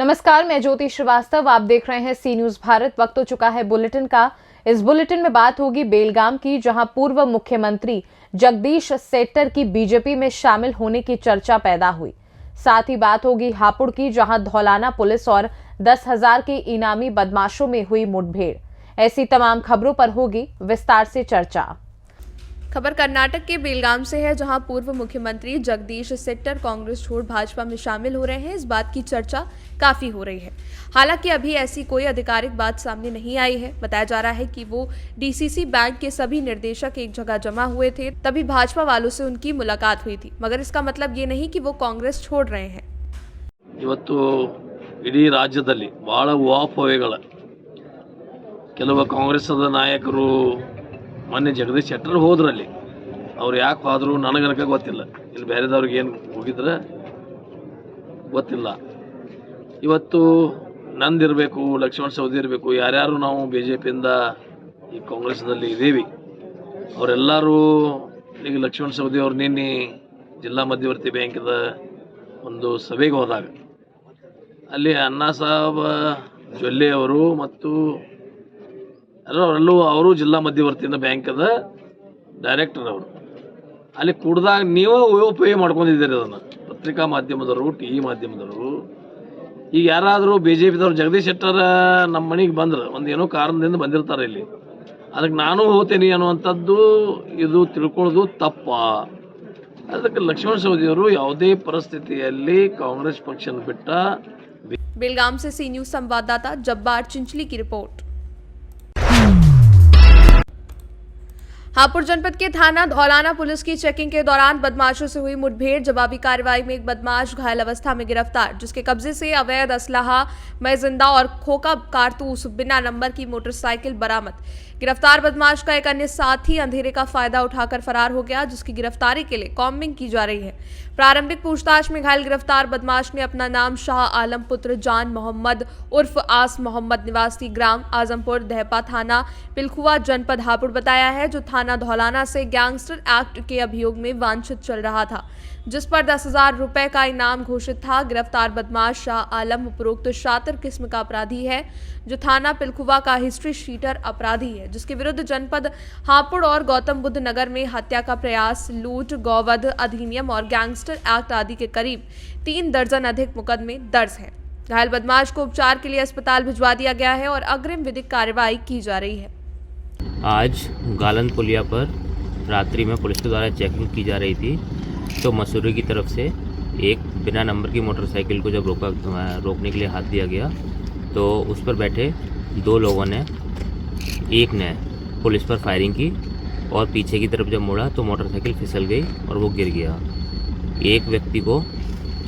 नमस्कार, मैं ज्योति श्रीवास्तव। आप देख रहे हैं सी न्यूज भारत। वक्त हो चुका है बुलेटिन का। इस बुलेटिन में बात होगी बेलगाम की, जहां पूर्व मुख्यमंत्री जगदीश शेट्टर की बीजेपी में शामिल होने की चर्चा पैदा हुई। साथ ही बात होगी हापुड़ की, जहां धौलाना पुलिस और 10,000 के इनामी बदमाशों में हुई मुठभेड़। ऐसी तमाम खबरों पर होगी विस्तार से चर्चा। खबर कर्नाटक के बेलगाम से है, जहां पूर्व मुख्यमंत्री जगदीश शेट्टर कांग्रेस छोड़ भाजपा में शामिल हो रहे हैं। इस बात की चर्चा काफी हो रही है। हालांकि अभी ऐसी कोई आधिकारिक बात सामने नहीं आई है। बताया जा रहा है कि वो डीसीसी बैंक के सभी निर्देशक एक जगह जमा हुए थे, तभी भाजपा वालों से उनकी मुलाकात हुई थी। मगर इसका मतलब ये नहीं कि वो कांग्रेस छोड़ रहे हैं। ಇವತ್ತು ಇಡೀ ರಾಜ್ಯದಲ್ಲಿ ಬಹಳ ಊಹಾಪೋಹಗಳ ಕೆಲವು ಕಾಂಗ್ರೆಸ್ದ ನಾಯಕರು ಮೊನ್ನೆ ಜಗದೀಶ್ ಶೆಟ್ಟರ್ ಹೋದ್ರಲ್ಲಿ ಅವ್ರು ಯಾಕೆ ಹೋದ್ರು ನನಗನಕ ಗೊತ್ತಿಲ್ಲ. ಇಲ್ಲಿ ಬೇರೆದವ್ರಿಗೆ ಏನು ಹೋಗಿದ್ರೆ ಗೊತ್ತಿಲ್ಲ. ಇವತ್ತು ನಂದಿರಬೇಕು, ಲಕ್ಷ್ಮಣ ಸವದಿ ಇರಬೇಕು, ಯಾರ್ಯಾರು ನಾವು ಬಿ ಜೆ ಪಿಯಿಂದ ಈ ಕಾಂಗ್ರೆಸ್ನಲ್ಲಿ ಇದ್ದೀವಿ ಅವರೆಲ್ಲರೂ ಈಗ ಲಕ್ಷ್ಮಣ ಸವದಿ ಅವ್ರು ನಿನ್ನೆ ಜಿಲ್ಲಾ ಮಧ್ಯವರ್ತಿ ಬ್ಯಾಂಕಿದ ಒಂದು ಸಭೆಗೆ ಹೋದಾಗ ಅಲ್ಲಿ ಅಣ್ಣಾ ಸಾಹೇಬ್ ಜೊಲ್ಲೆ ಅವರು ಮತ್ತು ಎಲ್ಲರೂ ಅವರು ಜಿಲ್ಲಾ ಮಧ್ಯವರ್ತಿಯಿಂದ ಬ್ಯಾಂಕದ ಡೈರೆಕ್ಟರ್ ಅವರು ಅಲ್ಲಿ ಕುಡ್ದಾಗ ನೀವು ಉಪಯೋಗ ಮಾಡ್ಕೊಂಡಿದ್ದೀರಿ. ಅದನ್ನು ಪತ್ರಿಕಾ ಮಾಧ್ಯಮದವರು, ಟಿ ವಿ ಮಾಧ್ಯಮದವರು. ಈಗ ಯಾರಾದರೂ ಬಿ ಜೆ ಪಿದವ್ರು ಜಗದೀಶ್ ಶೆಟ್ಟರ್ ನಮ್ಮ ಮನೆಗೆ ಬಂದ್ರೆ ಒಂದು ಏನೋ ಕಾರಣದಿಂದ ಬಂದಿರ್ತಾರೆ ಇಲ್ಲಿ, ಅದಕ್ಕೆ ನಾನು ಹೋಗ್ತೇನೆ ಅನ್ನುವಂಥದ್ದು ಇದು ತಿಳ್ಕೊಳ್ಳೋದು ತಪ್ಪ. ಅದಕ್ಕೆ ಲಕ್ಷ್ಮಣ ಸವದಿ ಅವರು ಯಾವುದೇ ಪರಿಸ್ಥಿತಿಯಲ್ಲಿ ಕಾಂಗ್ರೆಸ್ ಪಕ್ಷನ ಬಿಟ್ಟ. बेलगाम से सी न्यूज संवाददाता जब्बार चिंचली की रिपोर्ट। हापुड़ जनपद के थाना धौलाना पुलिस की चेकिंग के दौरान बदमाशों से हुई मुठभेड़। जवाबी कार्रवाई में एक बदमाश घायल अवस्था में गिरफ्तार, जिसके कब्जे से अवैध असलाहा, मैजिंदा और खोखा कारतूस, बिना नंबर की मोटरसाइकिल बरामद। गिरफ्तार बदमाश का एक अन्य साथी अंधेरे का फायदा उठाकर फरार हो गया, जिसकी गिरफ्तारी के लिए कॉम्बिंग की जा रही है। प्रारंभिक पूछताछ में घायल गिरफ्तार बदमाश ने अपना नाम शाह आलम पुत्र जान मोहम्मद उर्फ आस मोहम्मद निवासी ग्राम आजमपुर दहपा थाना पिलखुआ जनपद हापुड़ बताया है, जो थाना धौलाना से गैंगस्टर एक्ट के अभियोग में वांछित चल रहा था, जिस पर 10,000 रुपए का इनाम घोषित था। गिरफ्तार बदमाश शाह आलम उपरोक्त शातिर किस्म का अपराधी है, जो थाना पिलखुआ का हिस्ट्री शीटर अपराधी है, जिसके विरुद्ध जनपद हापुड़ और गौतम बुद्ध नगर में हत्या का प्रयास, लूट, गौवध अधिनियम और गैंगस्टर एक्ट आदि के करीब 3 दर्जन अधिक मुकदमे दर्ज हैं। घायल बदमाश को उपचार के लिए अस्पताल भिजवा दिया गया है और अग्रिम विधिक कार्रवाई की जा रही है। आज गालन पुलिया पर रात्रि में पुलिस के द्वारा चेकिंग की जा रही थी, तो मसूरी की तरफ से एक बिना नंबर की मोटरसाइकिल को जब रोकने के लिए हाथ दिया गया, तो उस पर बैठे 2 लोगों ने, एक ने पुलिस पर फायरिंग की और पीछे की तरफ जब मुड़ा तो मोटरसाइकिल फिसल गई और वो गिर गया। एक व्यक्ति को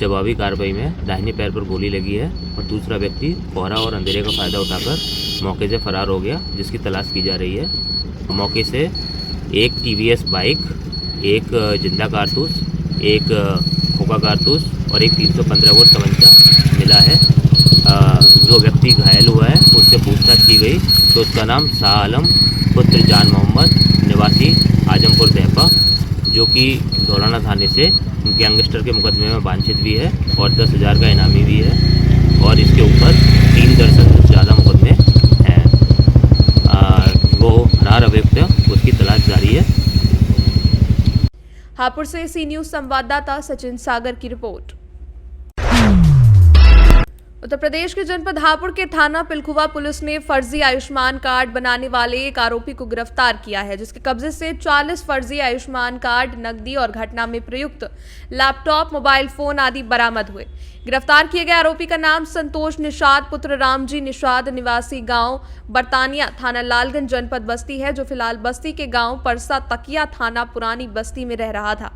जवाबी कार्रवाई में दाहिने पैर पर गोली लगी है और दूसरा व्यक्ति कोहरा और अंधेरे का फ़ायदा उठाकर मौके से फरार हो गया, जिसकी तलाश की जा रही है। मौके से एक TVS बाइक, एक जिंदा कारतूस, एक खोखा कारतूस और एक 315 बोर तमंचा मिला है। जो व्यक्ति घायल हुआ है उससे पूछताछ की गई, तो उसका नाम शाह आलम पुत्र जान मोहम्मद निवासी आजमपुर दहपा, जो कि धौलाना थाने से गैंगस्टर के मुकदमे में वांछित भी है और 10,000 का इनामी भी है, और इसके ऊपर 3 दर्जन से ज़्यादा मुकदमे हैं। वो फरार अभियुक्त, उसकी तलाश जारी है। हापुड़ से सी न्यूज संवाददाता सचिन सागर की रिपोर्ट। उत्तर प्रदेश के जनपद हापुड़ के थाना पिलखुआ पुलिस ने फर्जी आयुष्मान कार्ड बनाने वाले एक आरोपी को गिरफ्तार किया है, जिसके कब्जे से 40 फर्जी आयुष्मान कार्ड, नकदी और घटना में प्रयुक्त लैपटॉप, मोबाइल फोन आदि बरामद हुए। गिरफ्तार किए गए आरोपी का नाम संतोष निषाद पुत्र रामजी निषाद निवासी गांव बरतानिया थाना लालगंज जनपद बस्ती है, जो फिलहाल बस्ती के गांव परसा तकिया थाना पुरानी बस्ती में रह रहा था।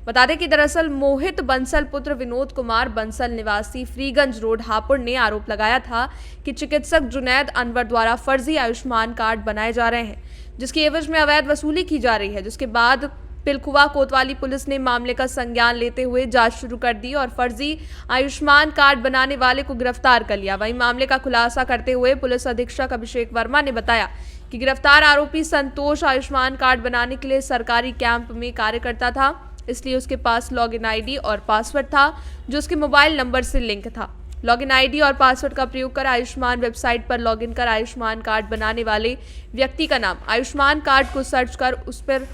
बता दें कि दरअसल मोहित बंसल पुत्र विनोद कुमार बंसल निवासी फ्रीगंज रोड हापुड़ ने आरोप लगाया था कि चिकित्सक जुनैद अनवर द्वारा फर्जी आयुष्मान कार्ड बनाए जा रहे हैं, जिसकी एवज में अवैध वसूली की जा रही है। जिसके बाद पिलखुआ कोतवाली पुलिस ने मामले का संज्ञान लेते हुए जांच शुरू कर दी और फर्जी आयुष्मान कार्ड बनाने वाले को गिरफ्तार कर लिया। वहीं मामले का खुलासा करते हुए पुलिस अधीक्षक अभिषेक वर्मा ने बताया कि गिरफ्तार आरोपी संतोष आयुष्मान कार्ड बनाने के लिए सरकारी कैंप में कार्य करता था, इसलिए उसके पास लॉगिन आईडी और पासवर्ड था, जो उसके मोबाइल नंबर से लिंक था। लॉगिन आईडी और पासवर्ड का प्रयोग कर आयुष्मान वेबसाइट पर लॉगिन कर आयुष्मान कार्ड बनाने वाले व्यक्ति का नाम, आयुष्मान कार्ड को सर्च कर उस पर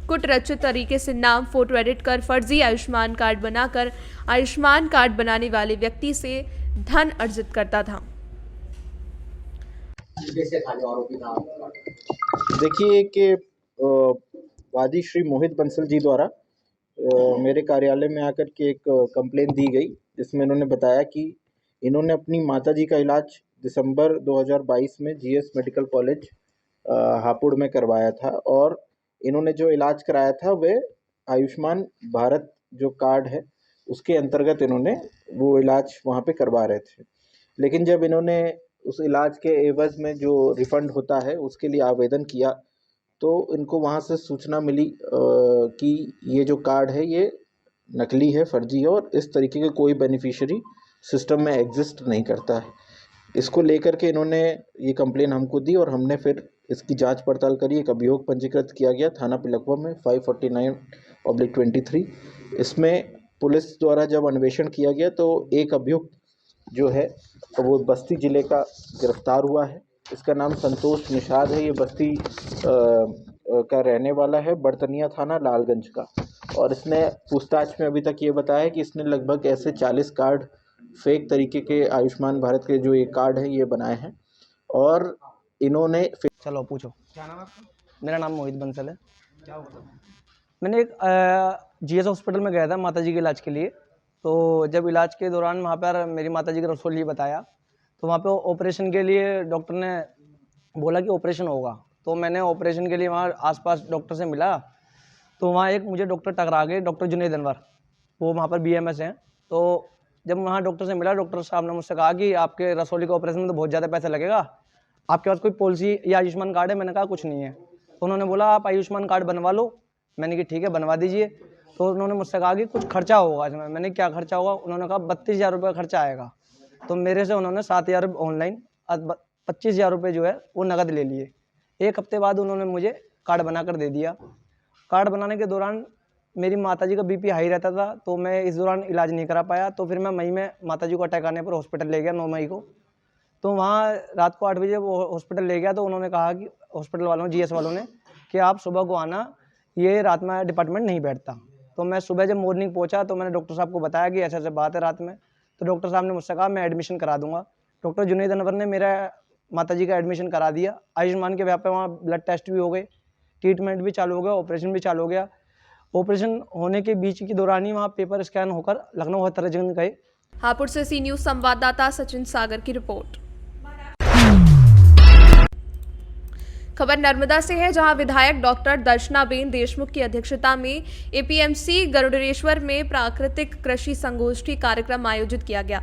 कुट रचित तरीके से नाम, फोटो एडिट कर फर्जी आयुष्मान कार्ड बनाकर आयुष्मान कार्ड बनाने वाले व्यक्ति से धन अर्जित करता था। देखिए कि वादी श्री मोहित बंसल जी द्वारा मेरे कार्यालय में आकर के एक कंप्लेन दी गई, जिसमें इन्होंने बताया कि इन्होंने अपनी माताजी का इलाज दिसंबर 2022 में जीएस मेडिकल कॉलेज हापुड़ में करवाया था और इन्होंने जो इलाज कराया था वह आयुष्मान भारत जो कार्ड है उसके अंतर्गत इन्होंने वो इलाज वहाँ पे करवा रहे थे। लेकिन जब इन्होंने उस इलाज के एवज में जो रिफ़ंड होता है उसके लिए आवेदन किया तो इनको वहाँ से सूचना मिली कि ये जो कार्ड है ये नकली है, फर्जी है और इस तरीके के कोई बेनिफिशियरी सिस्टम में एग्जिस्ट नहीं करता है। इसको लेकर के इन्होंने ये कंप्लेन हमको दी और हमने फिर इसकी जांच पड़ताल करी। एक अभियोग पंजीकृत किया गया थाना पिलखवा में 549/23। इसमें पुलिस द्वारा जब अन्वेषण किया गया तो एक अभियुक्त जो है तो वो बस्ती ज़िले का गिरफ्तार हुआ है। इसका नाम संतोष निषाद है। ये बस्ती का रहने वाला है, बड़तनिया थाना लालगंज का। और इसने पूछताछ में अभी तक ये बताया कि इसने लगभग ऐसे 40 कार्ड फेक तरीके के आयुष्मान भारत के जो ये कार्ड हैं ये बनाए हैं और इन्होंने चलो पूछो। क्या नाम है आपका? मेरा नाम मोहित बंसल है। क्या हुआ? मैंने एक जीएस हॉस्पिटल में गया था माताजी के इलाज के लिए। तो जब इलाज के दौरान वहाँ पर मेरी माताजी का रसोली बताया तो वहाँ पे ऑपरेशन के लिए डॉक्टर ने बोला कि ऑपरेशन होगा। तो मैंने ऑपरेशन के लिए वहाँ आसपास डॉक्टर से मिला तो वहाँ एक मुझे डॉक्टर टकरा गए, डॉक्टर जुनैद अनवर, वो वहाँ पर BMS हैं। तो जब वहाँ डॉक्टर से मिला, डॉक्टर साहब ने मुझसे कहा कि आपके रसोली के ऑपरेशन में तो बहुत ज़्यादा पैसा लगेगा, आपके पास कोई पॉलिसी या आयुष्मान कार्ड है? मैंने कहा कुछ नहीं है। तो उन्होंने बोला आप आयुष्मान कार्ड बनवा लो। मैंने कहा ठीक है बनवा दीजिए। तो उन्होंने मुझसे कहा कि कुछ खर्चा होगा इसमें। मैंने क्या खर्चा होगा? उन्होंने कहा 32,000 रुपये खर्चा आएगा। तो मेरे से उन्होंने 7,000 ऑनलाइन, 25,000 रुपये जो है वो नकद ले लिए। एक हफ्ते बाद उन्होंने मुझे कार्ड बना कर दे दिया। कार्ड बनाने के दौरान मेरी माताजी का BP हाई रहता था तो मैं इस दौरान इलाज नहीं करा पाया। तो फिर मैं मई में माताजी को अटैक आने पर हॉस्पिटल ले गया 9 मई को। तो वहाँ रात को 8 बजे वो हॉस्पिटल ले गया तो उन्होंने कहा कि हॉस्पिटल वालों GS वालों ने कि आप सुबह को आना, ये रात में डिपार्टमेंट नहीं बैठता। तो मैं सुबह जब मॉर्निंग पहुँचा तो मैंने डॉक्टर साहब को बताया कि ऐसे ऐसे बात है रात में। तो डॉक्टर साहब ने मुझसे कहा मैं एडमिशन करा दूँगा। डॉक्टर जुनैद अनवर ने मेरा माताजी का एडमिशन करा दिया। आयुष्मान के व्याप पे वहाँ ब्लड टेस्ट भी हो गए, ट्रीटमेंट भी चालू हो गया, ऑपरेशन भी चालू हो गया। ऑपरेशन होने के बीच के दौरान ही वहाँ पेपर स्कैन होकर लखनऊ हथरजगंज गए। हापुड़ से सी न्यूज़ संवाददाता सचिन सागर की रिपोर्ट। खबर नर्मदा से है, जहां विधायक डॉक्टर दर्शनाबेन देशमुख की अध्यक्षता में APMC गरुड़ेश्वर में प्राकृतिक कृषि संगोष्ठी कार्यक्रम आयोजित किया गया।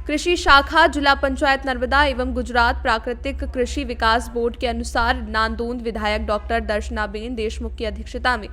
कृषि शाखा जिला पंचायत नर्मदा एवं गुजरात प्राकृतिक कृषि विकास बोर्ड के अनुसार नांदोद विधायक डॉक्टर दर्शनाबेन देशमुख की अध्यक्षता में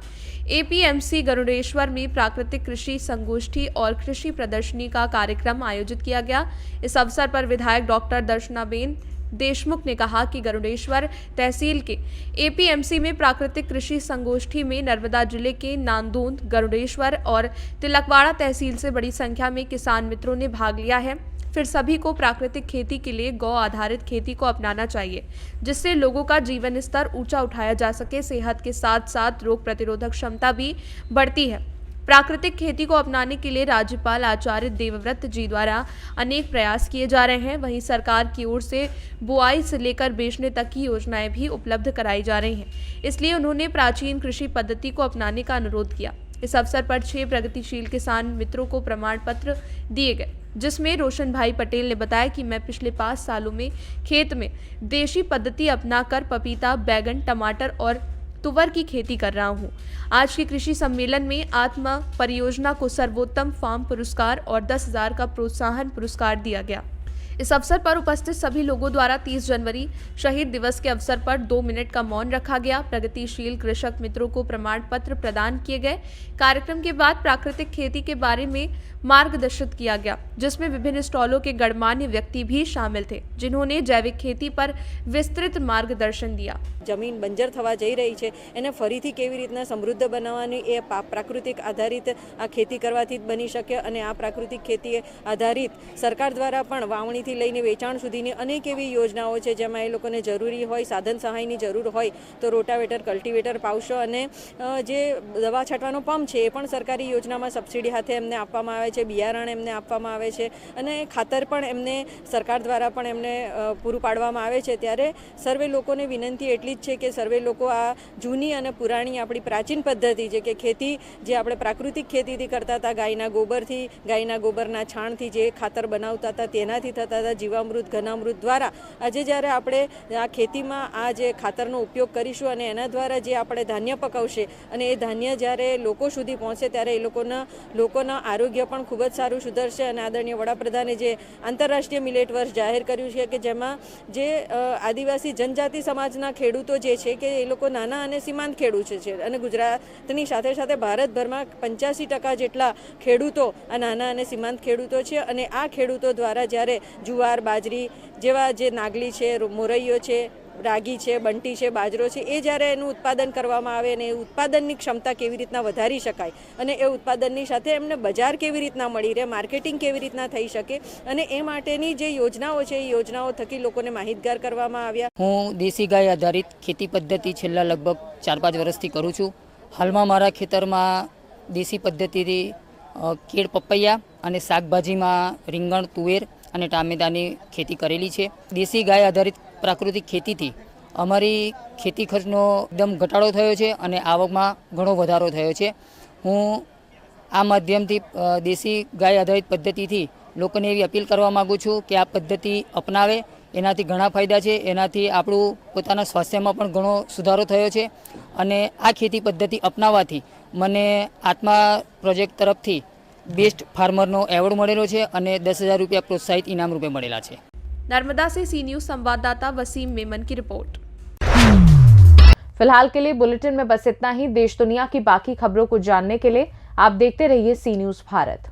APMC गरुड़ेश्वर में प्राकृतिक कृषि संगोष्ठी और कृषि प्रदर्शनी का कार्यक्रम आयोजित किया गया। इस अवसर पर विधायक डॉक्टर दर्शनाबेन देशमुख ने कहा कि गरुड़ेश्वर तहसील के APMC में प्राकृतिक कृषि संगोष्ठी में नर्मदा जिले के नांदोद, गरुड़ेश्वर और तिलकवाड़ा तहसील से बड़ी संख्या में किसान मित्रों ने भाग लिया है। फिर सभी को प्राकृतिक खेती के लिए गौ आधारित खेती को अपनाना चाहिए, जिससे लोगों का जीवन स्तर ऊंचा उठाया जा सके। सेहत के साथ साथ रोग प्रतिरोधक क्षमता भी बढ़ती है। प्राकृतिक खेती को अपनाने के लिए राज्यपाल आचार्य देवव्रत जी द्वारा अनेक प्रयास किए जा रहे हैं। वहीं सरकार की ओर से बुआई से लेकर बेचने तक की योजनाएं भी उपलब्ध कराई जा रही हैं। इसलिए उन्होंने प्राचीन कृषि पद्धति को अपनाने का अनुरोध किया। इस अवसर पर 6 प्रगतिशील किसान मित्रों को प्रमाण पत्र दिए गए, जिसमें रोशन भाई पटेल ने बताया कि मैं पिछले 5 सालों में खेत में देशी पद्धति अपनाकर पपीता, बैगन, टमाटर और तुवर की खेती कर रहा हूं। आज के कृषि सम्मेलन में आत्मा परियोजना को सर्वोत्तम फार्म पुरस्कार और 10,000 का प्रोत्साहन पुरस्कार दिया गया। इस अवसर पर उपस्थित सभी लोगों द्वारा 30 जनवरी शहीद दिवस के अवसर पर 2 मिनट का मौन रखा गया। प्रगतिशील कृषक मित्रों को प्रमाण पत्र प्रदान किए गए। कार्यक्रम के बाद प्राकृतिक खेती के बारे में मार्गदर्शित किया गया, जिसमें विभिन्न स्टॉलों के गणमान्य व्यक्ति भी शामिल थे, जिन्होंने जैविक खेती पर विस्तृत मार्गदर्शन दिया। જમીન બંજર થવા જઈ રહી છે એને ફરીથી કેવી રીતના સમૃદ્ધ બનાવવાની એ પ્રાકૃતિક આધારિત આ ખેતી કરવાથી જ બની શકે અને આ પ્રાકૃતિક ખેતી આધારિત સરકાર દ્વારા પણ વાવણીથી લઈને વેચાણ સુધીની અનેક એવી યોજનાઓ છે જેમાં એ લોકોને જરૂરી હોય સાધન સહાયની જરૂર હોય તો રોટાવેટર કલ્ટિવેટર પાવશો અને જે દવા છાંટવાનો પંપ છે એ પણ સરકારી યોજનામાં સબસિડી હાથે એમને આપવામાં આવે છે, બિયારણ એમને આપવામાં આવે છે અને ખાતર પણ એમને સરકાર દ્વારા પણ એમને પૂરું પાડવામાં આવે છે। ત્યારે સર્વે લોકોને વિનંતી એટલી જ છે કે સર્વે લોકો આ જૂની અને પુરાણી આપણી પ્રાચીન પદ્ધતિ છે કે ખેતી જે આપણે પ્રાકૃતિક ખેતીથી કરતા હતા, ગાયના ગોબરથી, ગાયના ગોબરના છાણથી જે ખાતર બનાવતા હતા તેનાથી થતા હતા, જીવામૃત ઘનામૃત દ્વારા આજે જ્યારે આપણે આ ખેતીમાં આ જે ખાતરનો ઉપયોગ કરીશું અને એના દ્વારા જે આપણે ધાન્ય પકાવશે અને એ ધાન્ય જ્યારે લોકો સુધી પહોંચે ત્યારે એ લોકોના આરોગ્ય પણ ખૂબ જ સારું સુધરશે। અને આદરણીય વડાપ્રધાને જે આંતરરાષ્ટ્રીય મિલેટ વર્ષ જાહેર કર્યું છે કે જેમાં જે આદિવાસી જનજાતિ સમાજના ખેડૂતો જે છે કે એ લોકો નાના અને સીમાંત ખેડૂત છે અને ગુજરાતની સાથે સાથે ભારતભરમાં 85% જેટલા ખેડૂતો આ નાના અને સીમાંત ખેડૂતો છે અને આ ખેડૂતો દ્વારા જ્યારે જુવાર, બાજરી જેવા જે નાગલી છે, મોરૈયો છે, રાગી છે, બંટી છે, બાજરો છે એ જ્યારે એનું ઉત્પાદન કરવામાં આવે અને એ ઉત્પાદનની ક્ષમતા કેવી રીતના વધારી શકાય અને એ ઉત્પાદનની સાથે એમને બજાર કેવી રીતના મળી રહે, માર્કેટિંગ કેવી રીતના થઈ શકે અને એ માટેની જે યોજનાઓ છે એ યોજનાઓ થકી લોકોને માહિતગાર કરવામાં આવ્યા। હું દેશી ગાય આધારિત ખેતી પદ્ધતિ છેલ્લા લગભગ 4-5 વર્ષથી કરું છું। હાલમાં મારા ખેતરમાં દેશી પદ્ધતિથી કેળ, પપૈયા અને શાકભાજીમાં રીંગણ, તુવેર અને ટામેટાની ખેતી કરેલી છે। દેશી ગાય આધારિત પ્રાકૃતિક ખેતીથી અમારી ખેતી ખર્ચનો એકદમ ઘટાડો થયો છે અને આવકમાં ઘણો વધારો થયો છે। હું આ માધ્યમથી દેશી ગાય આધારિત પદ્ધતિથી લોકોને એવી અપીલ કરવા માગું છું કે આ પદ્ધતિ અપનાવે। એનાથી ઘણા ફાયદા છે, એનાથી આપણું પોતાના સ્વાસ્થ્યમાં પણ ઘણો સુધારો થયો છે અને આ ખેતી પદ્ધતિ અપનાવવાથી મને આત્મા પ્રોજેક્ટ તરફથી બેસ્ટ ફાર્મરનો એવોર્ડ મળેલો છે અને 10,000 રૂપિયા પ્રોત્સાહિત ઇનામ રૂપે મળેલા છે। नर्मदा से सी न्यूज संवाददाता वसीम मेमन की रिपोर्ट। फिलहाल के लिए बुलेटिन में बस इतना ही। देश दुनिया की बाकी खबरों को जानने के लिए आप देखते रहिए सी न्यूज भारत।